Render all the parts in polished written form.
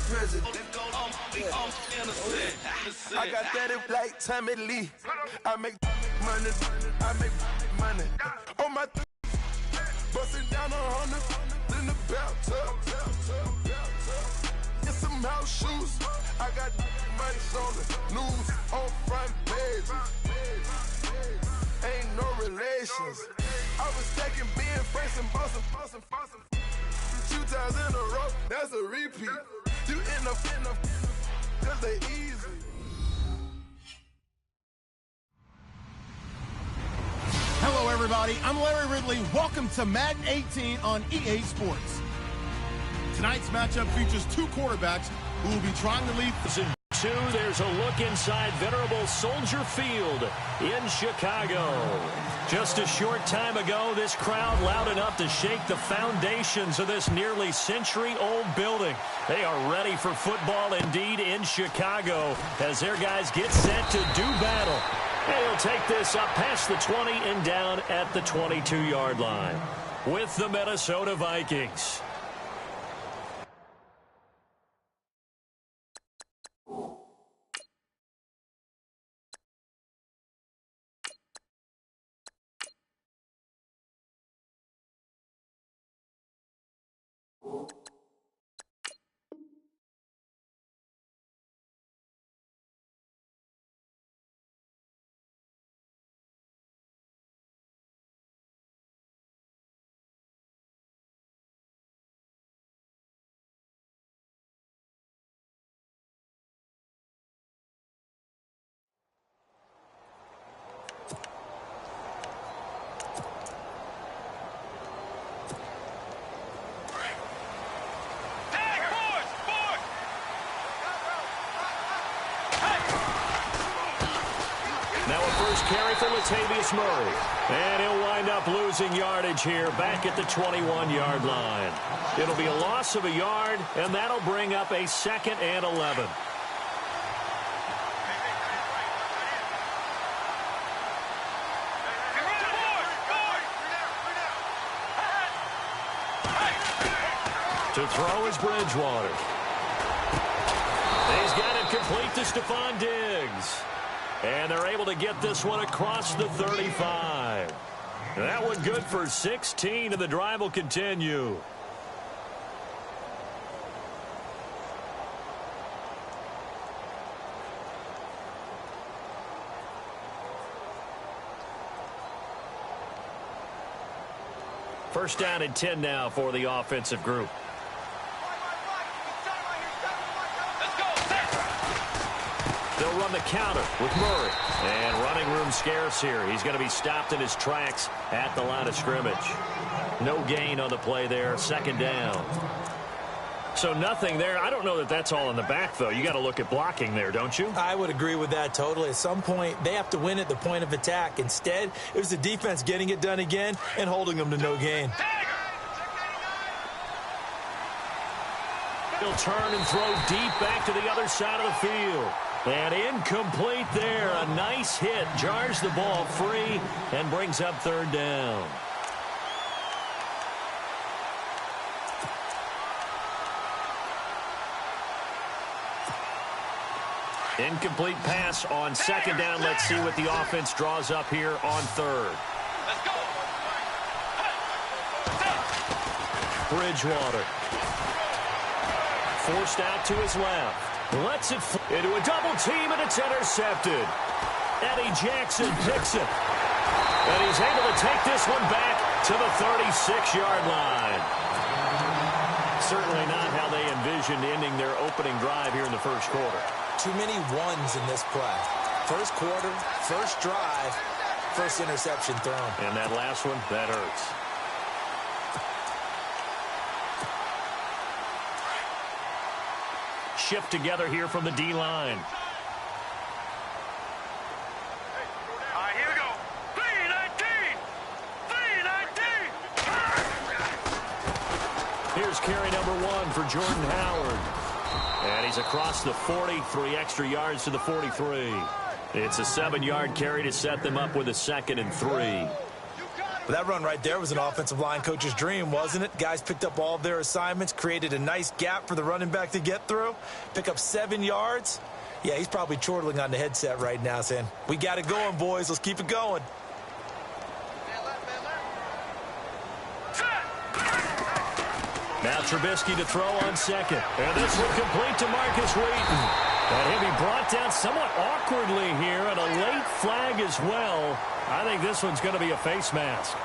president. I got that if like Tommy Lee. I make money. On my busting down 100 in the bathtub. Get some house shoes. I got money on the news on front page. Ain't no relations. I was stacking being friends and busting. 2 times in a row, that's a repeat. You end up, cause they easy. Hello, everybody. I'm Larry Ridley. Welcome to Madden 18 on EA Sports. Tonight's matchup features 2 quarterbacks who will be trying to lead. There's a look inside venerable Soldier Field in Chicago. Just a short time ago, this crowd loud enough to shake the foundations of this nearly century-old building. They are ready for football indeed in Chicago as their guys get set to do battle. He'll take this up past the 20 and down at the 22-yard line with the Minnesota Vikings. Now a first carry for Latavius Murray. And he'll wind up losing yardage here back at the 21-yard line. It'll be a loss of a yard, and that'll bring up a 2nd and 11. To throw is Bridgewater. He's got it complete to Stephon Diggs. And they're able to get this one across the 35. That one good for 16, and the drive will continue. First down and 10 now for the offensive group. They'll run the counter with Murray. And running room scarce here. He's going to be stopped in his tracks at the line of scrimmage. No gain on the play there. 2nd down. So nothing there. I don't know that that's all in the back, though. You got to look at blocking there, don't you? I would agree with that totally. At some point, they have to win at the point of attack. Instead, it was the defense getting it done again and holding them to no gain. He'll turn and throw deep back to the other side of the field. And incomplete there. A nice hit. Jars the ball free and brings up 3rd down. Incomplete pass on 2nd down. Let's see what the offense draws up here on 3rd. Let's go. Bridgewater. Forced out to his left. Lets it into a double team, and it's intercepted. Eddie Jackson picks it. And he's able to take this one back to the 36-yard line. Certainly not how they envisioned ending their opening drive here in the first quarter. Too many ones in this play. First quarter, first drive, first interception thrown. And that last one, that hurts. Shift together here from the D-line. Here we go. 3-19. Here's carry number 1 for Jordan Howard. And he's across the 40, 3 extra yards to the 43. It's a 7-yard carry to set them up with a 2nd and 3. Well, that run right there was an offensive line coach's dream, wasn't it? Guys picked up all of their assignments, created a nice gap for the running back to get through, pick up 7 yards. Yeah, he's probably chortling on the headset right now saying, we got it going, boys. Let's keep it going. Now Trubisky to throw on second. And this will complete to Marcus Wheaton. And he'll be brought down somewhat awkwardly here, and a late flag as well. I think this one's going to be a face mask.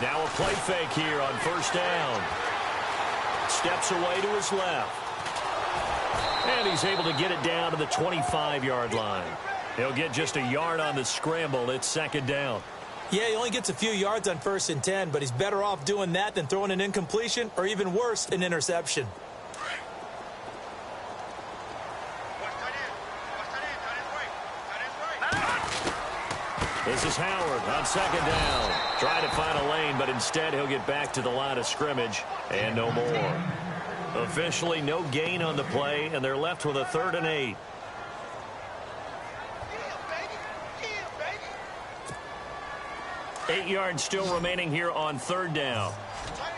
Now a play fake here on first down. Steps away to his left. And he's able to get it down to the 25-yard line. He'll get just a yard on the scramble. It's second down. Yeah, he only gets a few yards on 1st and 10, but he's better off doing that than throwing an incompletion or even worse, an interception. This is Howard on second down. Trying to find a lane, but instead he'll get back to the line of scrimmage and no more. Officially no gain on the play, and they're left with a 3rd and 8. Eight yards still remaining here on 3rd down. Here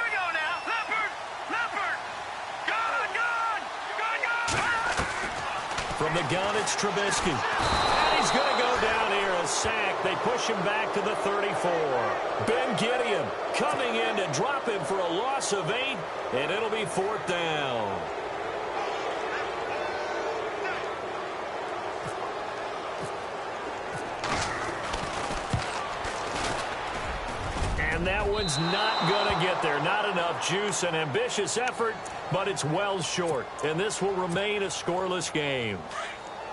we go now. Leopard. Gun. From the gun, it's Trubisky. And he's going to go down here, a sack. They push him back to the 34. Ben Gideon coming in to drop him for a loss of 8, and it'll be 4th down. And that one's not going to get there. Not enough juice. An ambitious effort, but it's well short. And this will remain a scoreless game.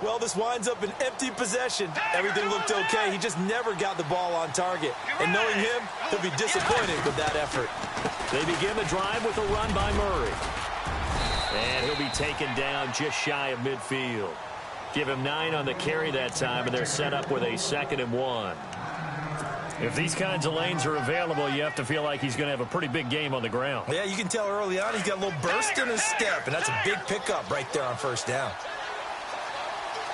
Well, this winds up an empty possession. Everything looked okay. He just never got the ball on target. And knowing him, he'll be disappointed with that effort. They begin the drive with a run by Murray. And he'll be taken down just shy of midfield. Give him 9 on the carry that time, and they're set up with a 2nd and 1. If these kinds of lanes are available, you have to feel like he's going to have a pretty big game on the ground. Yeah, you can tell early on he's got a little burst in his step, and that's a big pickup right there on 1st down.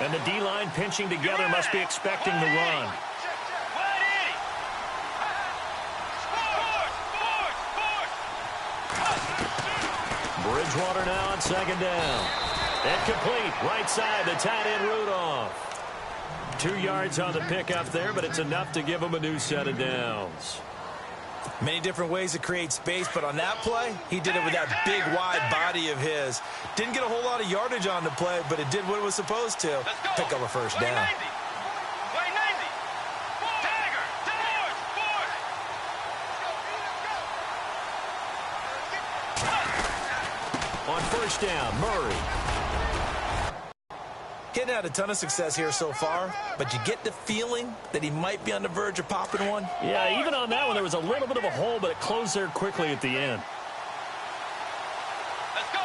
And the D-line pinching together must be expecting the run. Bridgewater now on 2nd down. And complete, right side, the tight end Rudolph. 2 yards on the pickup there, but it's enough to give him a new set of downs. Many different ways to create space, but on that play, he did it with that big, wide body of his. Didn't get a whole lot of yardage on the play, but it did what it was supposed to. Pick up a 1st down. On 1st down, Murray. He hadn't had a ton of success here so far, but you get the feeling that he might be on the verge of popping one. Yeah, even on that one, there was a little bit of a hole, but it closed there quickly at the end. Let's go.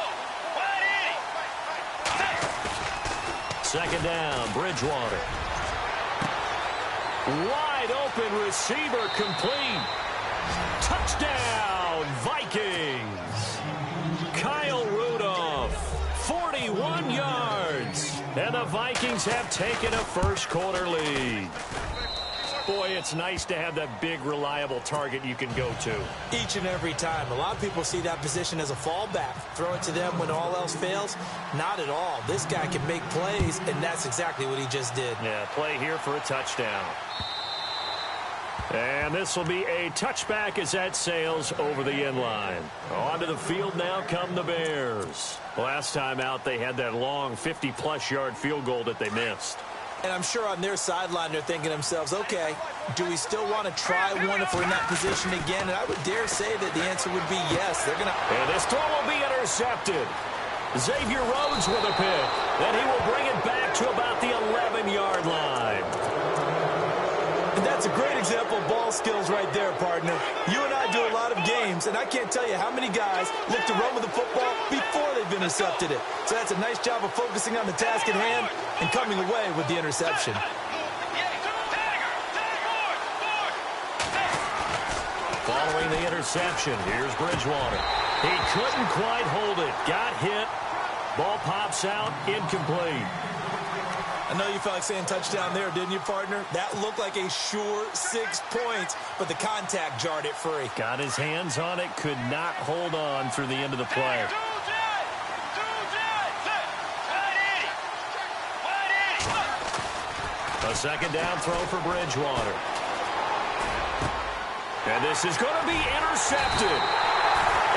2nd down, Bridgewater. Wide open receiver complete. Touchdown, Vikings. Kyle Rudolph, 41 yards. And the Vikings have taken a 1st quarter lead. Boy, it's nice to have that big, reliable target you can go to. Each and every time. A lot of people see that position as a fallback. Throw it to them when all else fails. Not at all. This guy can make plays, and that's exactly what he just did. Yeah, play here for a touchdown. And this will be a touchback as that sails over the end line. Onto the field now come the Bears. Last time out, they had that long 50-plus yard field goal that they missed. And I'm sure on their sideline, they're thinking to themselves, okay, do we still want to try one if we're in that position again? And I would dare say that the answer would be yes. They're going to... And this throw will be intercepted. Xavier Rhodes with a pick. Then he will bring it back to about the 11-yard line. And that's a great example of ball skills right there, partner. You and I do a lot of games, and I can't tell you how many guys look to run with the football before they've intercepted it. So that's a nice job of focusing on the task at hand and coming away with the interception. Following the interception, here's Bridgewater. He couldn't quite hold it. Got hit. Ball pops out, incomplete. I know you felt like saying touchdown there, didn't you, partner? That looked like a sure 6 points, but the contact jarred it free. Got his hands on it, could not hold on through the end of the play. A second down throw for Bridgewater. And this is going to be intercepted.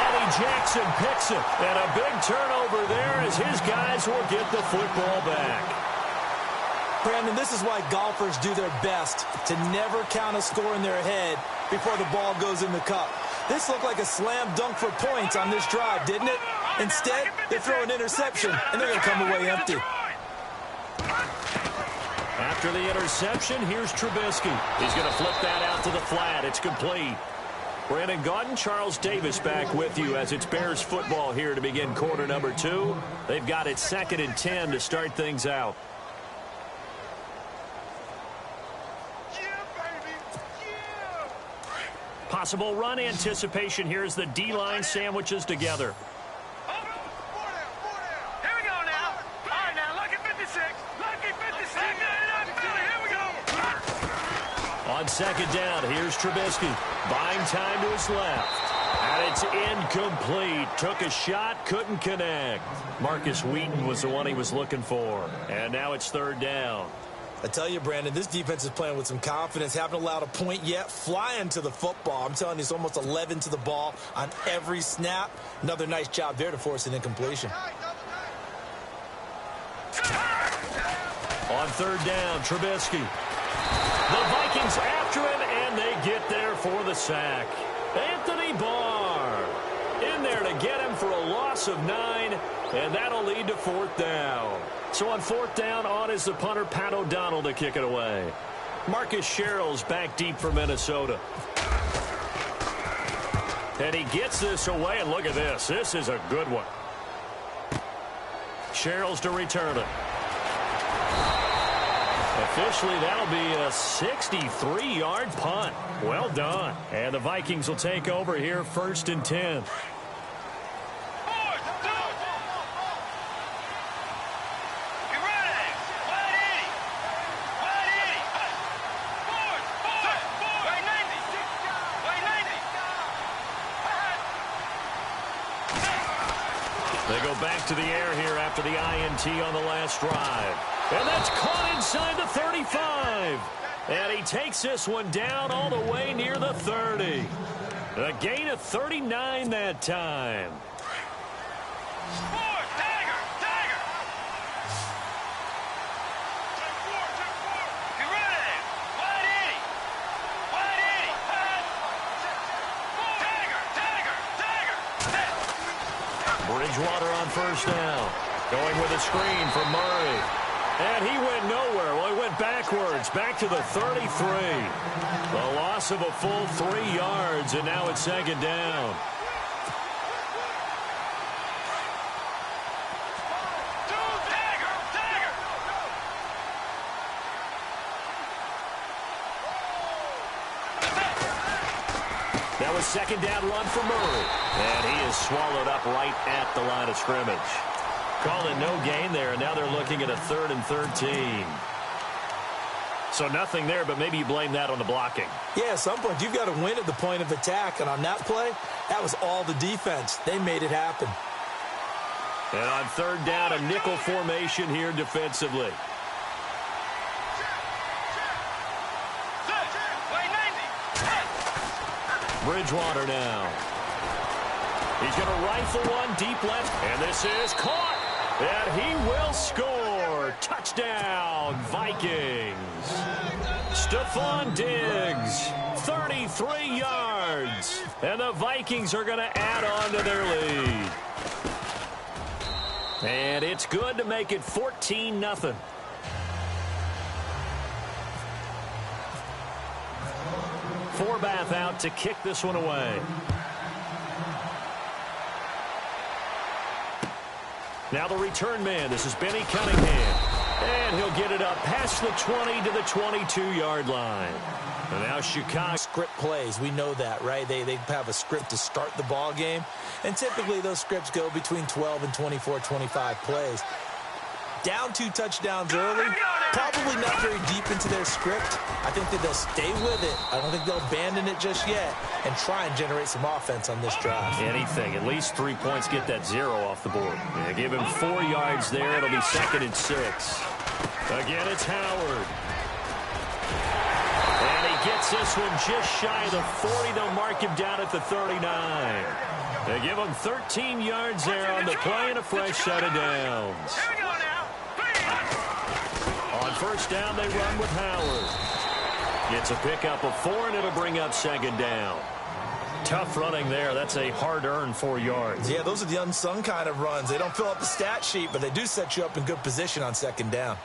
Eddie Jackson picks it. And a big turnover there as his guys will get the football back. Brandon, this is why golfers do their best to never count a score in their head before the ball goes in the cup. This looked like a slam dunk for points on this drive, didn't it? Instead, they throw an interception, and they're going to come away empty. After the interception, here's Trubisky. He's going to flip that out to the flat. It's complete. Brandon Gaudin, Charles Davis back with you as it's Bears football here to begin quarter number 2. They've got it 2nd and 10 to start things out. Possible run anticipation here as the D-line sandwiches together. Here we go now. All right, now, lucky 56. Lucky 56. Here we go. On second down, here's Trubisky. Buying time to his left. And it's incomplete. Took a shot, couldn't connect. Marcus Wheaton was the one he was looking for. And now it's 3rd down. I tell you, Brandon, this defense is playing with some confidence. Haven't allowed a point yet. Flying to the football. I'm telling you, it's almost 11 to the ball on every snap. Another nice job there to force an incompletion. On 3rd down, Trubisky. The Vikings after him, and they get there for the sack. Anthony Barr in there to get him for a loss of 9, and that'll lead to 4th down. So on 4th down, on is the punter, Pat O'Donnell, to kick it away. Marcus Sherrill's back deep for Minnesota. And he gets this away, and look at this. This is a good one. Sherrill's to return it. Officially, that'll be a 63-yard punt. Well done. And the Vikings will take over here 1st and 10. They go back to the air here after the INT on the last drive. And that's caught inside the 35. And he takes this one down all the way near the 30. A gain of 39 that time. Bridgewater on 1st down. Going with a screen for Murray. And he went nowhere. Well, he went backwards. Back to the 33. The loss of a full 3 yards, and now it's 2nd down. That was 2nd down run for Murray. And he is swallowed up right at the line of scrimmage. Call it no gain there, and now they're looking at a 3rd and 13. So nothing there, but maybe you blame that on the blocking. Yeah, at some point you've got to win at the point of attack, and on that play, that was all the defense. They made it happen. And on 3rd down, a nickel formation here defensively. Bridgewater now. He's going to rifle one deep left, and this is caught. And he will score. Touchdown, Vikings. Stephon Diggs, 33 yards. And the Vikings are going to add on to their lead. And it's good to make it 14-0. Forbath out to kick this one away. Now the return man. This is Benny Cunningham. And he'll get it up past the 20 to the 22-yard line. And now Chicago. Script plays, we know that, right? They have a script to start the ball game, and typically those scripts go between 12 and 24, 25 plays. Down 2 touchdowns early, probably not very deep into their script. I think that they'll stay with it. I don't think they'll abandon it just yet and try and generate some offense on this drive. Anything, at least 3 points, get that 0 off the board. Yeah, give him 4 yards there. It'll be 2nd and 6. Again, it's Howard. And he gets this one just shy of the 40. They'll mark him down at the 39. They give him 13 yards there on the play and a fresh set of downs. On first down, they run with Howard. Gets a pickup of 4, and it'll bring up 2nd down. Tough running there. That's a hard-earned 4 yards. Yeah, those are the unsung kind of runs. They don't fill up the stat sheet, but they do set you up in good position on 2nd down.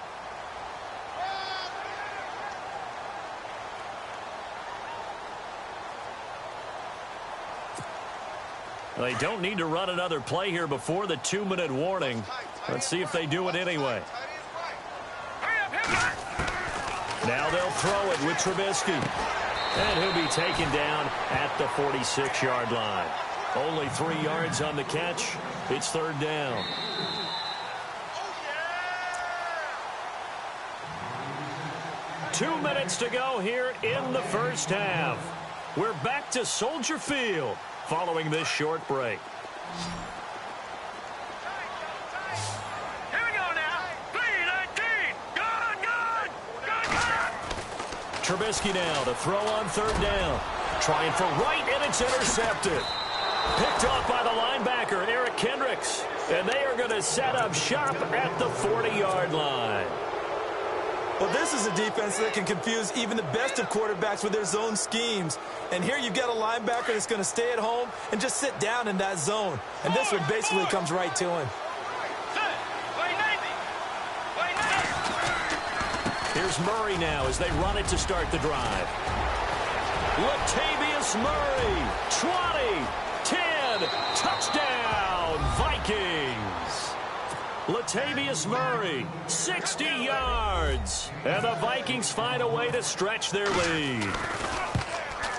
They don't need to run another play here before the 2-minute warning. Let's see if they do it anyway. Now they'll throw it with Trubisky. And he'll be taken down at the 46-yard line. Only 3 yards on the catch. It's 3rd down. Two minutes to go here in the first half. We're back to Soldier Field following this short break. Trubisky now to throw on 3rd down. Trying for right, and it's intercepted. Picked off by the linebacker, Eric Kendricks. And they are going to set up shop at the 40-yard line. Well, this is a defense that can confuse even the best of quarterbacks with their zone schemes. And here you've got a linebacker that's going to stay at home and just sit down in that zone. And this one basically comes right to him. Here's Murray now as they run it to start the drive. Latavius Murray, 20, 10, touchdown, Vikings. Latavius Murray, 60 yards. And the Vikings find a way to stretch their lead.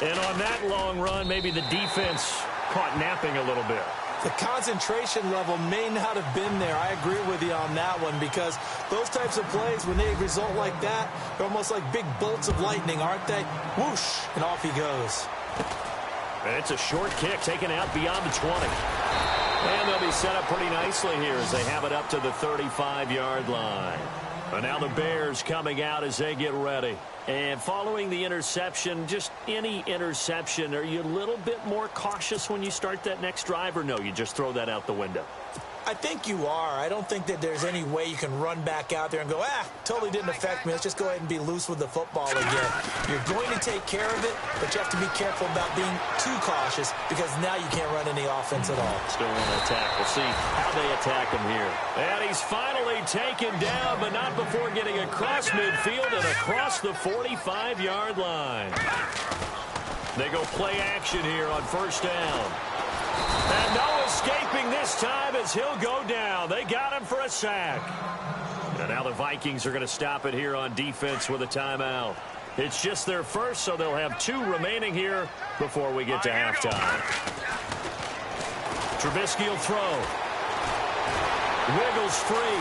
And on that long run, maybe the defense caught napping a little bit. The concentration level may not have been there. I agree with you on that one, because those types of plays, when they result like that, they're almost like big bolts of lightning, aren't they? Whoosh, and off he goes. And it's a short kick taken out beyond the 20. And they'll be set up pretty nicely here as they have it up to the 35-yard line. And now the Bears coming out as they get ready. And following the interception, just any interception, are you a little bit more cautious when you start that next drive, or no, you just throw that out the window? I think you are. I don't think that there's any way you can run back out there and go, totally didn't affect me. Let's just go ahead and be loose with the football again. You're going to take care of it, but you have to be careful about being too cautious, because now you can't run any offense at all. Still want to attack. We'll see how they attack him here. And he's finally taken down, but not before getting across midfield and across the 45-yard line. They go play action here on first down. And no escaping this time as he'll go down. They got him for a sack. And now the Vikings are going to stop it here on defense with a timeout. It's just their first, so they'll have 2 remaining here before we get to halftime. Trubisky will throw. Wiggles free.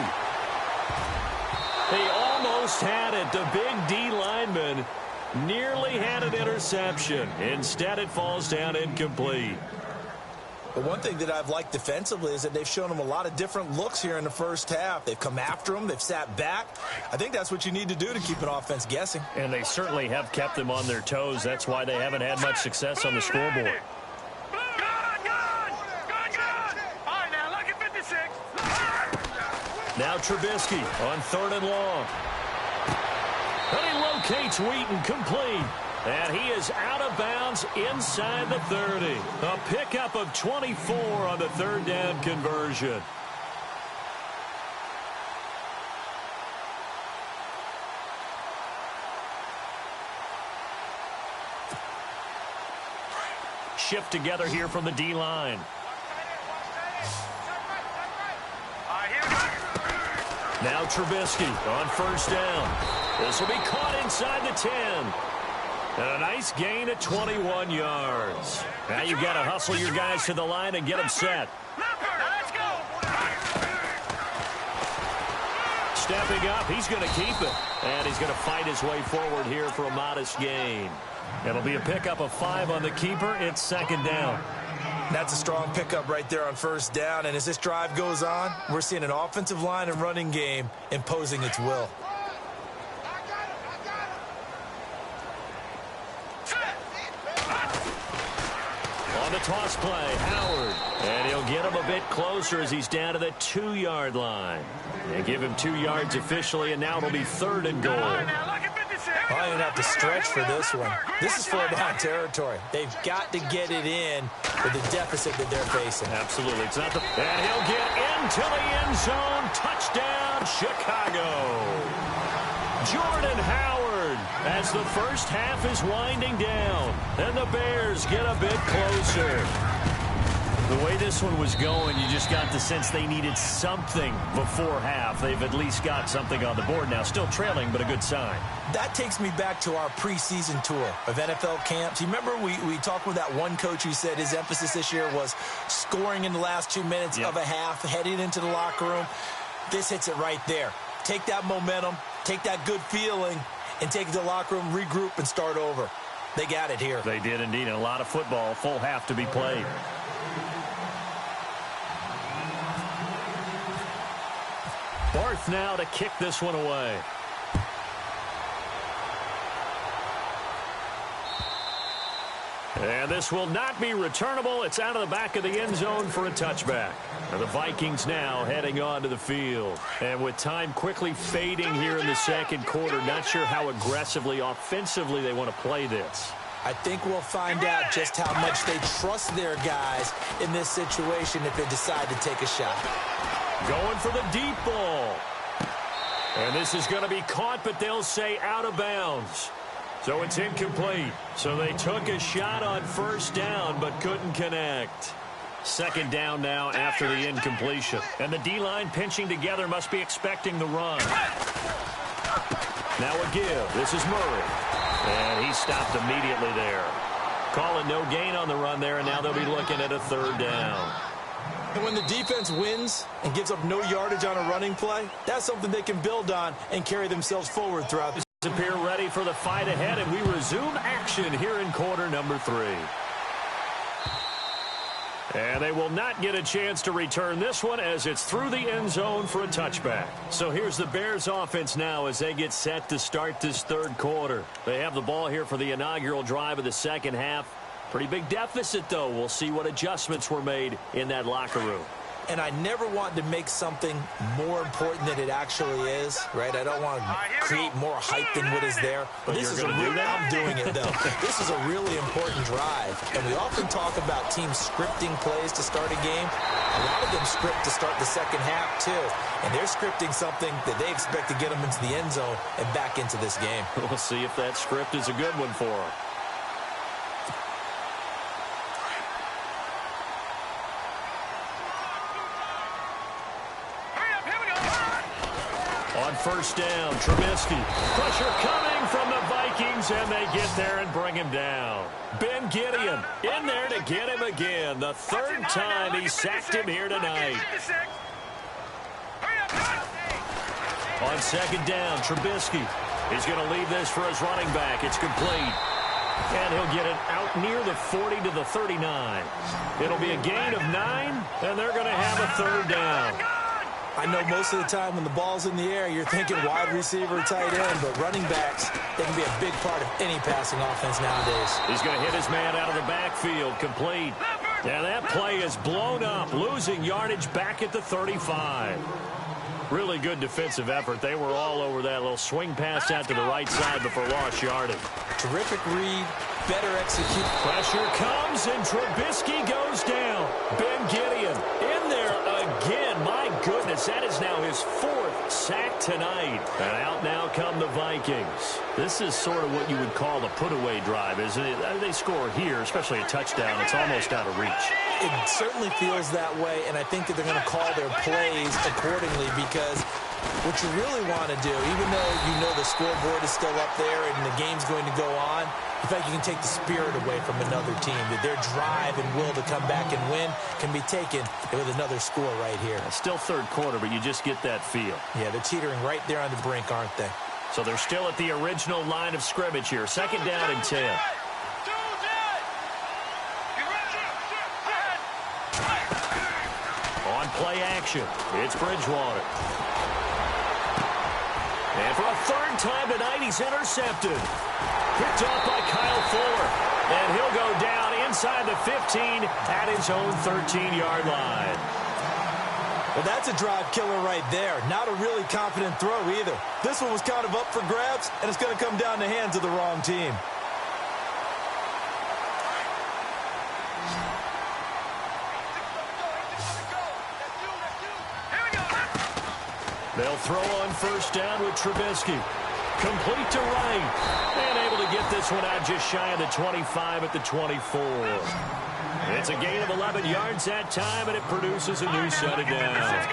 He almost had it. The big D lineman nearly had an interception. Instead, it falls down incomplete. But one thing that I've liked defensively is that they've shown them a lot of different looks here in the first half. They've come after them. They've sat back. I think that's what you need to do to keep an offense guessing. And they certainly have kept them on their toes. That's why they haven't had much success on the scoreboard. Now Trubisky on 3rd and long. And he locates Wheaton complete. And he is out of bounds inside the 30. A pickup of 24 on the 3rd down conversion. Shift together here from the D-line. Now Trubisky on first down. This will be caught inside the 10. And a nice gain of 21 yards. Now you've got to hustle your guys to the line and get them set. Let's go. Stepping up, he's going to keep it. And he's going to fight his way forward here for a modest gain. It'll be a pickup of 5 on the keeper. It's second down. That's a strong pickup right there on first down. And as this drive goes on, we're seeing an offensive line and running game imposing its will. On the toss play, Howard. And he'll get him a bit closer as he's down to the 2-yard line. They give him 2 yards officially, and now it'll be 3rd and goal. I'm going to have to stretch for this one. This is 4-down territory. They've got to get it in with the deficit that they're facing. Absolutely. It's not the... And he'll get into the end zone. Touchdown, Chicago. Jordan Howard as the first half is winding down. And the Bears get a bit closer. The way this one was going, you just got the sense they needed something before half. They've at least got something on the board now. Still trailing, but a good sign. That takes me back to our preseason tour of NFL camps. You remember we talked with that one coach who said his emphasis this year was scoring in the last 2 minutes of a half, heading into the locker room. This hits it right there. Take that momentum, take that good feeling, and take it to the locker room, regroup, and start over. They got it here. They did indeed. And a lot of football, full half to be played. Barth now to kick this one away. And this will not be returnable. It's out of the back of the end zone for a touchback. And the Vikings now heading onto the field. And with time quickly fading here in the second quarter, not sure how aggressively, offensively they want to play this. I think we'll find out just how much they trust their guys in this situation if they decide to take a shot. Going for the deep ball. And this is going to be caught, but they'll say out of bounds. So it's incomplete. So they took a shot on first down, but couldn't connect. Second down now after the incompletion. And the D-line pinching together must be expecting the run. Now a give. This is Murray. And he stopped immediately there. Calling no gain on the run there, and now they'll be looking at a 3rd down. And when the defense wins and gives up no yardage on a running play, that's something they can build on and carry themselves forward throughout. Appear ready for the fight ahead, and we resume action here in quarter number 3. And they will not get a chance to return this one as it's through the end zone for a touchback. So here's the Bears offense now as they get set to start this 3rd quarter. They have the ball here for the inaugural drive of the second half. Pretty big deficit, though. We'll see what adjustments were made in that locker room. And I never want to make something more important than it actually is, right? I don't want to create more hype than what is there. But this is I'm doing it, though. This is a really important drive. And we often talk about teams scripting plays to start a game. A lot of them script to start the second half, too. And they're scripting something that they expect to get them into the end zone and back into this game. We'll see if that script is a good one for them. On first down, Trubisky. Pressure coming from the Vikings, and they get there and bring him down. Ben Gideon in there to get him again. The 3rd time he sacked him here tonight. On second down, Trubisky. He's going to leave this for his running back. It's complete. And he'll get it out near the 40 to the 39. It'll be a gain of 9, and they're going to have a 3rd down. I know most of the time when the ball's in the air, you're thinking wide receiver, tight end, but running backs, they can be a big part of any passing offense nowadays. He's going to hit his man out of the backfield, complete. And that play is blown up, losing yardage back at the 35. Really good defensive effort. They were all over that little swing pass out to the right side before lost yardage. Terrific read, better execute. Pressure comes, and Trubisky goes down. Ben Gideon in there again. My goodness, that is now his 4th sack tonight. And out now come the Vikings. This is sort of what you would call the put-away drive, isn't it? They score here, especially a touchdown. It's almost out of reach. It certainly feels that way, and I think that they're going to call their plays accordingly because What you really want to do, even though you know the scoreboard is still up there and the game's going to go on, in fact, you can take the spirit away from another team. That their drive and will to come back and win can be taken with another score right here. It's still third quarter, but you just get that feel. Yeah, they're teetering right there on the brink, aren't they? So they're still at the original line of scrimmage here. Second down and 10. On play action, it's Bridgewater. And for a third time tonight, he's intercepted. Picked off by Kyle Fuller. And he'll go down inside the 15 at his own 13-yard line. Well, that's a drive killer right there. Not a really confident throw either. This one was kind of up for grabs, and it's going to come down the hands of the wrong team. They'll throw on first down with Trubisky. Complete to Wright. And able to get this one out just shy of the 25 at the 24. It's a gain of 11 yards that time, and it produces a new set of downs.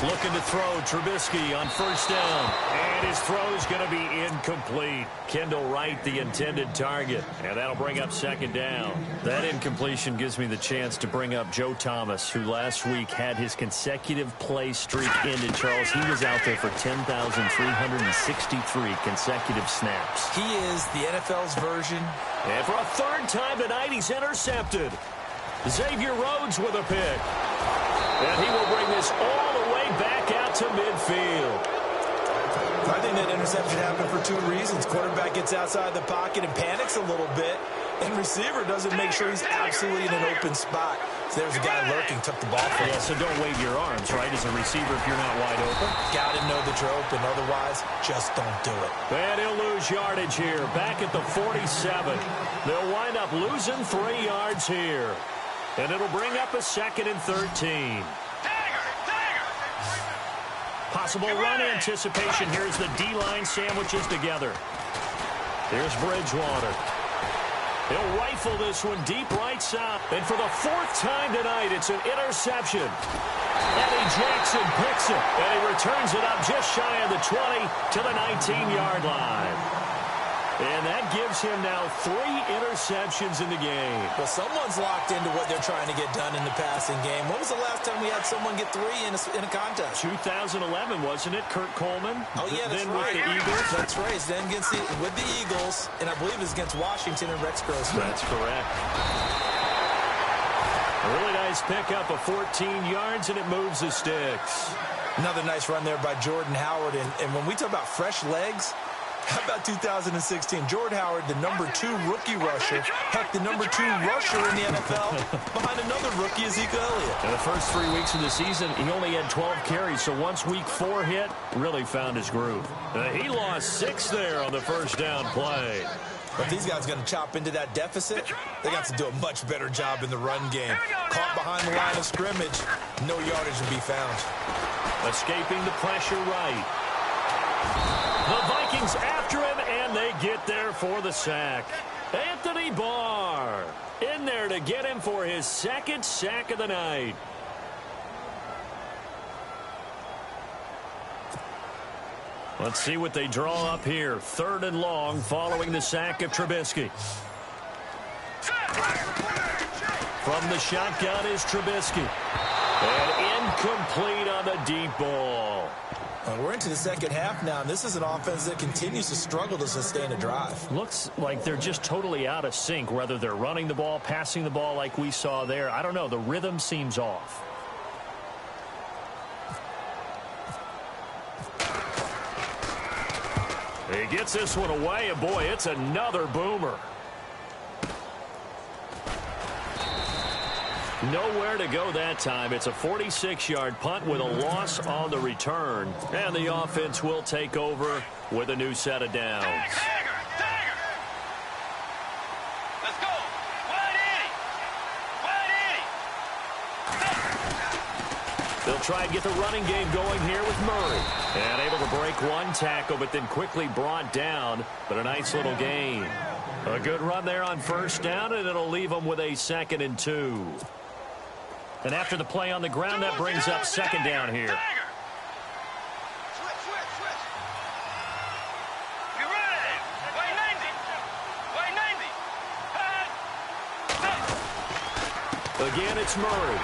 Looking to throw Trubisky on first down. And his throw is going to be incomplete. Kendall Wright, the intended target. And that'll bring up second down. That incompletion gives me the chance to bring up Joe Thomas, who last week had his consecutive play streak ended. Charles, he was out there for 10,363 consecutive snaps. He is the NFL's version. And for a third time tonight, he's intercepted. Xavier Rhodes with a pick. And he will bring this all the way back out to midfield. I think that interception happened for two reasons. Quarterback gets outside the pocket and panics a little bit, and receiver doesn't make sure he's absolutely in an open spot. So there's a guy lurking, took the ball from him. Yeah, so don't wave your arms, right, as a receiver if you're not wide open. Got to know that you're open. Otherwise, just don't do it. And he'll lose yardage here. Back at the 47. They'll wind up losing 3 yards here. And it'll bring up a second and 13. Possible run anticipation. Here's the D-line sandwiches together. Here's Bridgewater. He'll rifle this one deep right side. And for the fourth time tonight, it's an interception. Eddie Jackson picks it. And he returns it up just shy of the 20 to the 19-yard line. And that gives him now 3 interceptions in the game. Well, someone's locked into what they're trying to get done in the passing game. When was the last time we had someone get 3 in a contest? 2011, wasn't it? Kurt Coleman? Oh, yeah, that's then right. with the Eagles? That's right. Then with the Eagles, and I believe it's against Washington and Rex Grossman. That's correct. A really nice pickup of 14 yards, and it moves the sticks. Another nice run there by Jordan Howard. And when we talk about fresh legs, how about 2016? Jordan Howard, the number 2 rookie rusher. Heck, the number 2 rusher in the NFL behind another rookie, Ezekiel Elliott. In the first 3 weeks of the season, he only had 12 carries, so once week 4 hit, really found his groove. He lost 6 there on the first down play. But these guys are going to chop into that deficit. They got to do a much better job in the run game. Caught behind the line of scrimmage, no yardage to be found. Escaping the pressure right. The Vikings after him, and they get there for the sack. Anthony Barr in there to get him for his second sack of the night. Let's see what they draw up here. 3rd and long following the sack of Trubisky. From the shotgun is Trubisky. And incomplete on the deep ball. We're into the second half now, and this is an offense that continues to struggle to sustain a drive. Looks like they're just totally out of sync, whether they're running the ball, passing the ball like we saw there. I don't know. The rhythm seems off. He gets this one away, and boy, it's another boomer. Nowhere to go that time. It's a 46-yard punt with a loss on the return. And the offense will take over with a new set of downs. Let's go. They'll try and get the running game going here with Murray. And able to break one tackle, but then quickly brought down. But a nice little gain. A good run there on first down, and it'll leave them with a 2nd and 2. And after the play on the ground, that brings up second down here. Again, it's Murray.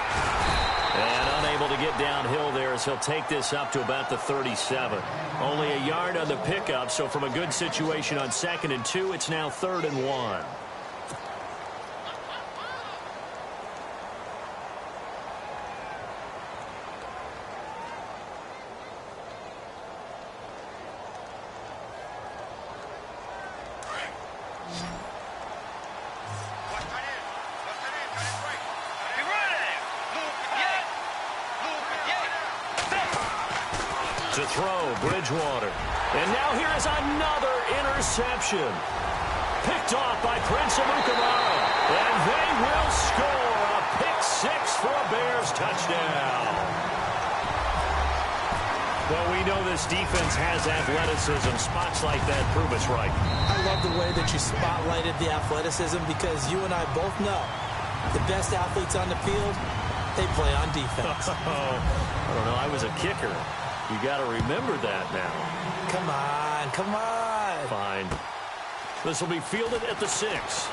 And unable to get downhill there as he'll take this up to about the 37. Only a yard on the pickup, so from a good situation on 2nd and 2, it's now 3rd and 1. To throw, Bridgewater. And now here is another interception. Picked off by Prince Amukamara. And they will score a pick-6 for a Bears touchdown. Well, we know this defense has athleticism. Spots like that prove us right. I love the way that you spotlighted the athleticism because you and I both know the best athletes on the field, they play on defense. I don't know. I was a kicker. You got to remember that now. Come on, come on. Fine. This will be fielded at the 6.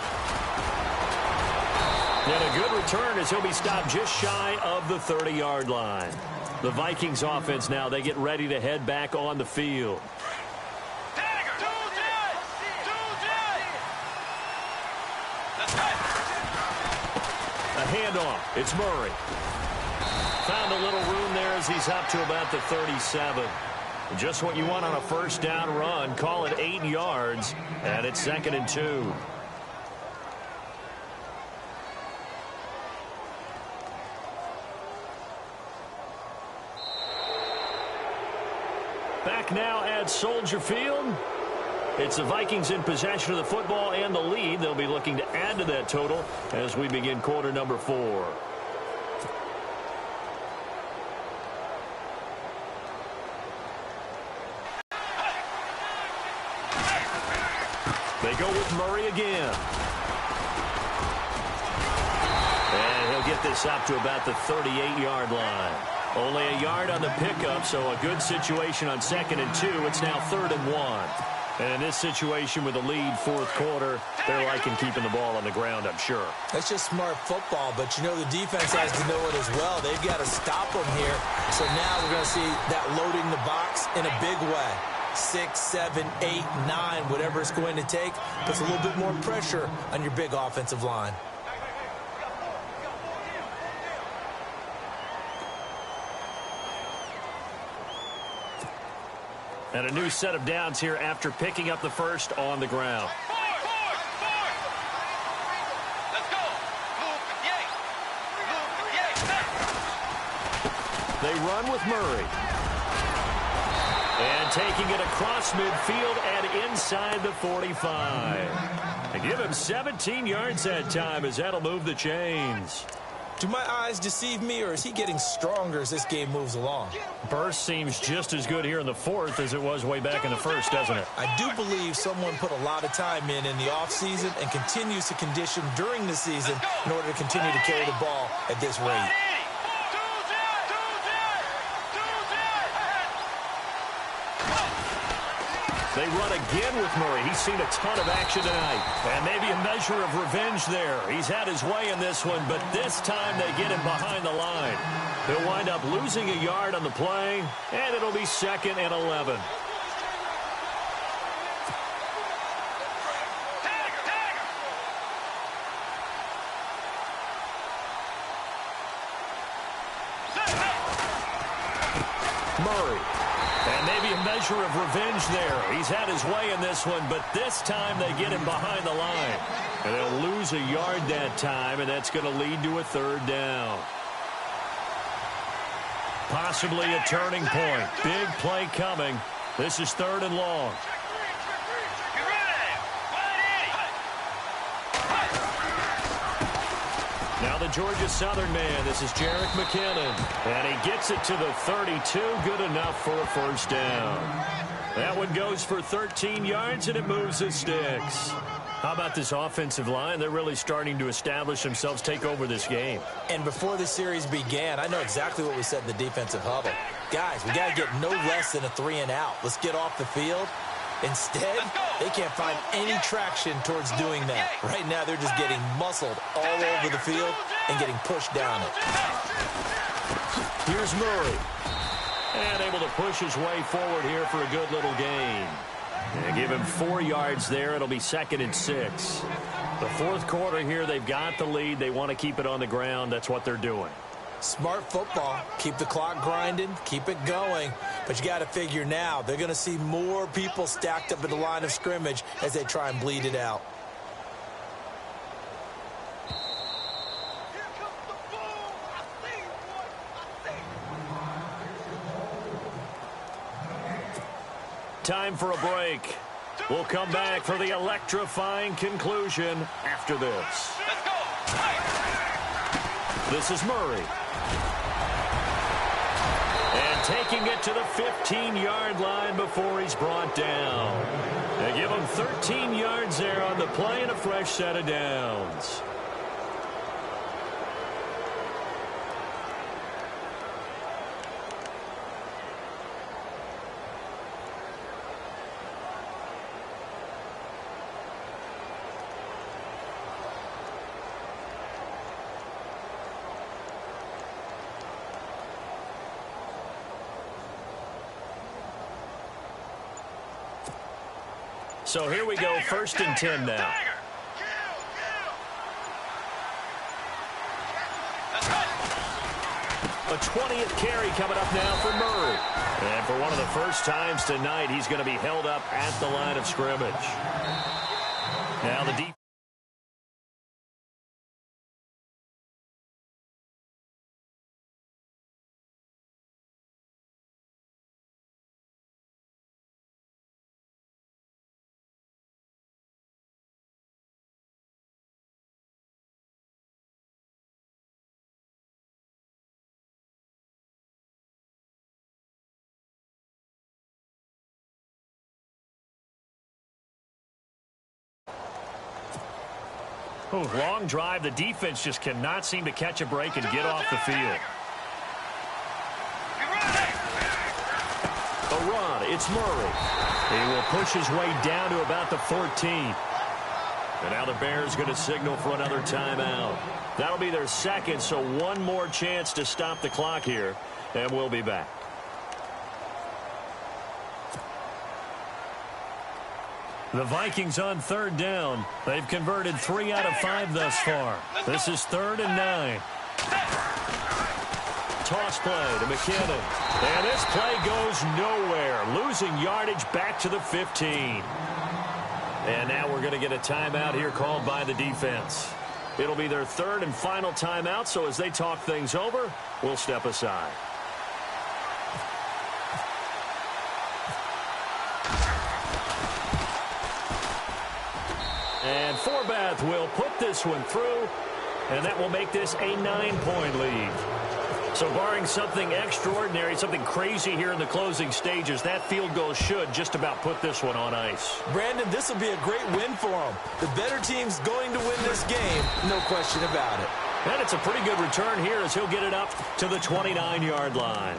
And a good return as he'll be stopped just shy of the 30-yard line. The Vikings offense now, they get ready to head back on the field. A handoff. It's Murray. Found a little room there as he's up to about the 37. Just what you want on a first down run. Call it 8 yards, and it's 2nd and 2. Back now at Soldier Field. It's the Vikings in possession of the football and the lead. They'll be looking to add to that total as we begin quarter number 4. They go with Murray again. And he'll get this up to about the 38-yard line. Only a yard on the pickup, so a good situation on 2nd and 2. It's now 3rd and 1. And in this situation with the lead 4th quarter, they're liking keeping the ball on the ground, I'm sure. That's just smart football, but you know the defense has to know it as well. They've got to stop them here. So now we're going to see that loading the box in a big way. 6, 7, 8, 9, whatever it's going to take, puts a little bit more pressure on your big offensive line. And a new set of downs here after picking up the first on the ground. They run with Murray. And taking it across midfield and inside the 45. And give him 17 yards that time as that'll move the chains. Do my eyes deceive me, or is he getting stronger as this game moves along? Burst seems just as good here in the 4th as it was way back in the 1st, doesn't it? I do believe someone put a lot of time in the offseason and continues to condition during the season in order to continue to carry the ball at this rate. They run again with Murray. He's seen a ton of action tonight. And maybe a measure of revenge there. He's had his way in this one, but this time they get him behind the line. He'll wind up losing a yard on the play, and it'll be 2nd and 11. Murray. And maybe a measure of revenge there. He's had his way in this one, but this time they get him behind the line. And they'll lose a yard that time, and that's going to lead to a 3rd down. Possibly a turning point. Big play coming. This is 3rd and long. Now the Georgia Southern man. This is Jerick McKinnon. And he gets it to the 32. Good enough for a first down. That one goes for 13 yards, and it moves the sticks. How about this offensive line? They're really starting to establish themselves, take over this game. And before the series began, I know exactly what we said in the defensive huddle. Guys, we got to get no less than a 3-and-out. Let's get off the field. Instead, they can't find any traction towards doing that. Right now, they're just getting muscled all over the field and getting pushed down it. Here's Murray. And able to push his way forward here for a good little gain. And give him 4 yards there. It'll be 2nd and 6. The fourth quarter here, they've got the lead. They want to keep it on the ground. That's what they're doing. Smart football. Keep the clock grinding. Keep it going. But you got to figure now, they're going to see more people stacked up at the line of scrimmage as they try and bleed it out. Time for a break. We'll come back for the electrifying conclusion after this. Let's go. This is Murray. And taking it to the 15-yard line before he's brought down. They give him 13 yards there on the play and a fresh set of downs. So here we go, 1st and 10 now. A 20th carry coming up now for Murray. And for one of the first times tonight, he's going to be held up at the line of scrimmage. Now the defense. Oh, long drive. The defense just cannot seem to catch a break and get off the field. A run. It's Murray. He will push his way down to about the 14. And now the Bears going to signal for another timeout. That'll be their 2nd, so one more chance to stop the clock here, and we'll be back. The Vikings on 3rd down. They've converted 3 out of 5 thus far. This is 3rd and 9. Toss play to McKinnon. And this play goes nowhere. Losing yardage back to the 15. And now we're going to get a timeout here called by the defense. It'll be their 3rd and final timeout, so as they talk things over, we'll step aside. And Forbath will put this one through, and that will make this a 9-point lead. So barring something extraordinary, something crazy here in the closing stages, that field goal should just about put this one on ice. Brandon, this will be a great win for them. The better team's going to win this game, no question about it. And it's a pretty good return here as he'll get it up to the 29-yard line.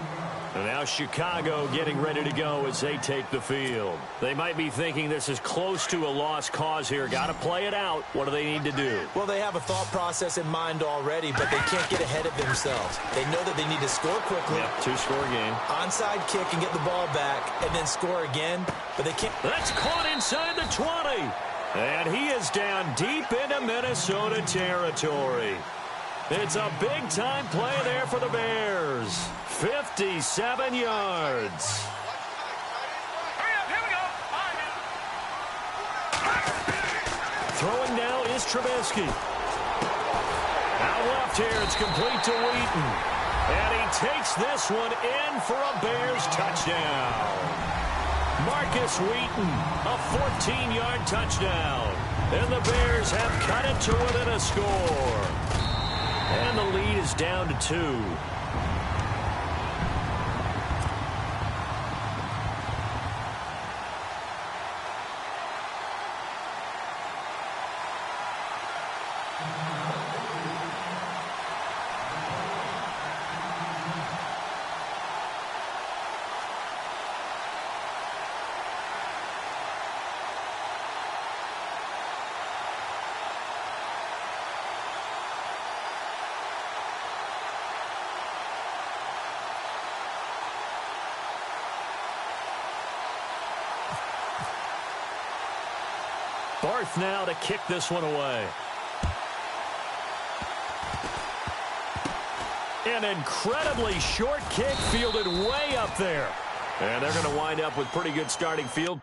And now Chicago getting ready to go as they take the field. They might be thinking this is close to a lost cause here. Got to play it out. What do they need to do? Well, they have a thought process in mind already, but they can't get ahead of themselves. They know that they need to score quickly. Yep, 2-score game. Onside kick and get the ball back and then score again, but they can't. That's caught inside the 20. And he is down deep into Minnesota territory. It's a big-time play there for the Bears. 57 yards. Throwing now is Trubisky. Out left here, it's complete to Wheaton. And he takes this one in for a Bears touchdown. Marcus Wheaton, a 14-yard touchdown. And the Bears have cut it to within a score. And the lead is down to 2. Barth now to kick this one away. An incredibly short kick fielded way up there. And they're going to wind up with pretty good starting field.